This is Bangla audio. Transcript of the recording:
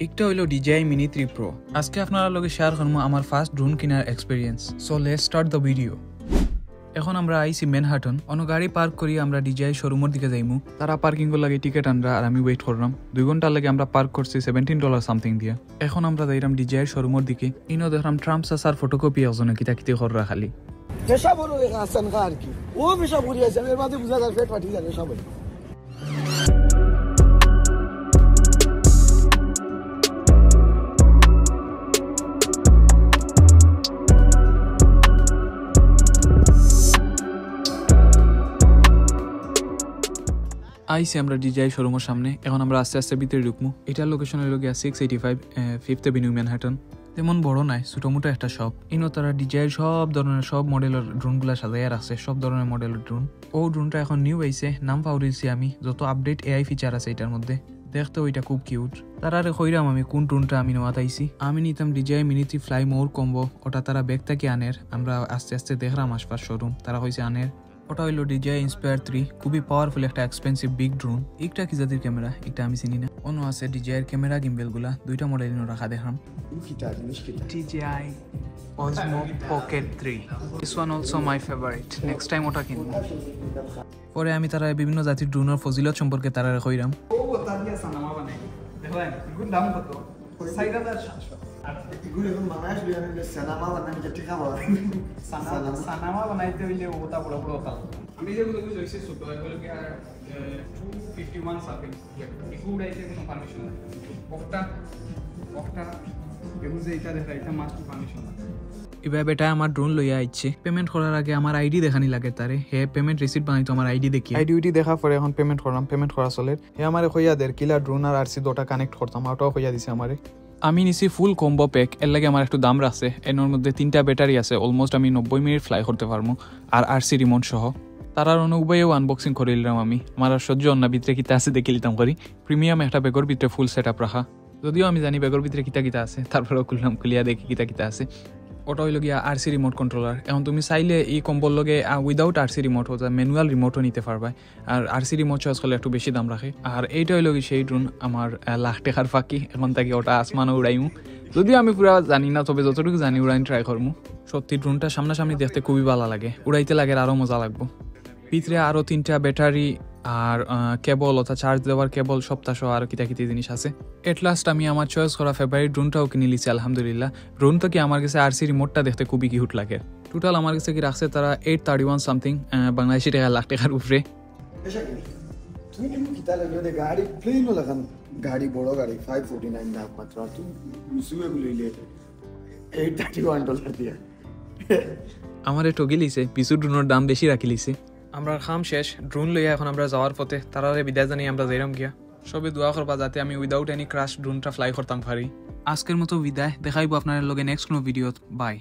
একটা হইলো DJI Mini 3 Pro। আজকে আপনারা লগে শেয়ার করবো আমার ফার্স্ট ড্রোন কেনার experience. So let's start the video. এখন আমরা আইসি ম্যানহাটন, অন্য গাড়ি পার্ক করি আমরা DJI শোরুমের দিকে যাইমু। তারা পার্কিং এর লাগে টিকিট আনরা আর আমি ওয়েট করলাম 2 ঘন্টার লাগে। আমরা পার্ক করছি $17 সামথিং দিয়া। এখন আমরা যাইরাম DJI শোরুমের দিকে। ইনো দেখলাম ট্রাম্প সাসার ফটোকপি একজনে কিতা কিতে কররা খালি পেশা বলো হাসান খান কি ও পেশা বলি আছে এর মাঝে বুঝা যায় পেট ফাটি যায় সব। আইসি আমরা DJI শোরুমের সামনে। এখন আমরা আস্তে আস্তে ভিতরে ঢুকবো। এটার লোকেশন হলো গিয়া 685 5th Avenue ম্যানহাটন। তেমন বড় নাই, ছোটমোটো একটা শপ। ইনো তারা DJI সব ধরনের সব মডেলের ড্রোনগুলা সাজাইয়া রাখছে, সব ধরনের মডেলের ড্রোন। ও ড্রোনটা এখন নিউ আইছে, নাম পাউরিছি আমি। যত আপডেট AI ফিচার আছে এটার মধ্যে, দেখতে ওইটা খুব কিউট। তারারে কইরাম আমি কোন ড্রোনটা আমি নেওয়া আইছি। আমি নিতাম DJI Mini 3 Fly More Combo। ওটা তারা ব্যাগ থেকে আনের। আমরা আস্তে আস্তে দেখলাম আশপাশ শোরুম, তারা কইছে আনের। ওটা হইলো DJI Inspire 3, খুবই পাওয়ারফুল একটা এক্সপেন্সিভ বিগ ড্রোন। একটা কি জাতির ক্যামেরা, এটা আমি চিনি না। অন্য আছে DJI এর ক্যামেরা গিম্বেল গুলা, দুইটা মডেল রাখা দেখলাম। DJI Osmo Pocket 3, this one also my favorite. Next time ওটা কিনবো। পরে আমি তারা বিভিন্ন জাতির ড্রোনের ফজিলত সম্পর্কে তারা কইরাম। ও তারিয়া সানামা বানাই দেখলেন এগুলোর দাম কত? 4700। আর এগুলো এখন বাংলাদেশ বিয়ানে সানামা বানাই যেটা খাবো সানামা বানাইতে হইলে ওটা বড় বড় কাল। আমি যেগুলো লইছি ছোট এগুলো কি 251 সামথিং। এগুলো উড়াইতে কোনো পারমিশন নাই। একটা এগুলো যে এটা দেখা এটা মাস্ট পারমিশন না। এবার বেটা আমার ড্রোন লইয়া আইছে। পেমেন্ট করার আগে আমার আইডি দেখানি লাগে তারে। হে পেমেন্ট রিসিপ্ট বানাইতো আমার আইডি দেখি। আইডি দেখা পরে এখন পেমেন্ট করলাম। পেমেন্ট করা চলে। হে আমারে কইয়া দের কিলা ড্রোন আর RC দুটো কানেক্ট করতাম, ওটাও কইয়া দিছে আমারে। আমি নিছি ফুল কম্বো প্যাক। এর লাগে আমার একটু দাম রাখছে। এর মধ্যে 3টা ব্যাটারি আছে। অলমোস্ট আমি 90 মিনিট ফ্লাই করতে পারবো, আর RC রিমোট সহ। তারার অনুভবেও আনবক্সিং করে নিলাম আমি। আমার সহ্য অন্য ভিতরে কিতা আছে দেখে নিতাম করি। প্রিমিয়াম একটা ব্যাগের ভিতরে ফুল সেট আপ রাখা। যদিও আমি জানি ব্যাগের ভিতরে কিতা আছে, তারপরেও খুলিয়া দেখি কিতা আছে। ওটা হইল গিয়া RC রিমোট কন্ট্রোলার। এখন তুমি চাইলে এই কম্বোর লগে উইদাউট RC রিমোট ম্যানুয়াল রিমোটও নিতে পারবা। আর RC রিমোট চয়েস করলে একটু বেশি দাম রাখে। আর এইটা হইল কি সেই ড্রোন আমার লাখ টাকার ফাঁকি। এখন তাকে ওটা আসমানও উড়াইমু। যদিও আমি পুরা জানি না, তবে যতটুকু জানি উড়াইন ট্রাই করবো। সত্যি ড্রোনটা সামনাসামনি দেখতে খুবই ভালো লাগে, উড়াইতে লাগে আরও মজা লাগবো। ভিতরে আরও 3টা ব্যাটারি আর কেবল অর্থাৎ চার্জ দেওয়ার কেবল সপ্তাহ আর কিতা জিনিস আছে। এট লাস্ট আমি আমার চয়েস করা ফেভারিট ড্রোনটাও কিনে নিয়েছি আলহামদুলিল্লাহ। ড্রোন তো কি আমার কাছে RC রিমোটটা দেখতে খুবই কিউট লাগে। টোটাল আমার কাছে কি রাখছে তারা 831 সামথিং, বাংলাদেশি টাকা লাখ টাকার উপরে। তুমি কিন্তু কিতা লাগে গাড়ি প্লেন লাগান, গাড়ি বড় গাড়ি 549 লাখ মাত্র, আর তুমি মিসুয়ে লইলে $831 দিয়ে আমারে ঠকি লিছে। পিছু ড্রোনের দাম বেশি রাখি লিছে। আমরা খাম শেষ, ড্রোন লইয়া এখন আমরা যাওয়ার পথে। তারারে বিদায় জানিয়ে আমরা যাইরাম গিয়া। সবে দোয়া করবা যাতে আমি উইদাউট এনি ক্রাশ ড্রোনটা ফ্লাই করতাম পারি। আজকের মতো বিদায়, দেখাইবো আপনার লগে নেক্সট কোনো ভিডিও। বাই।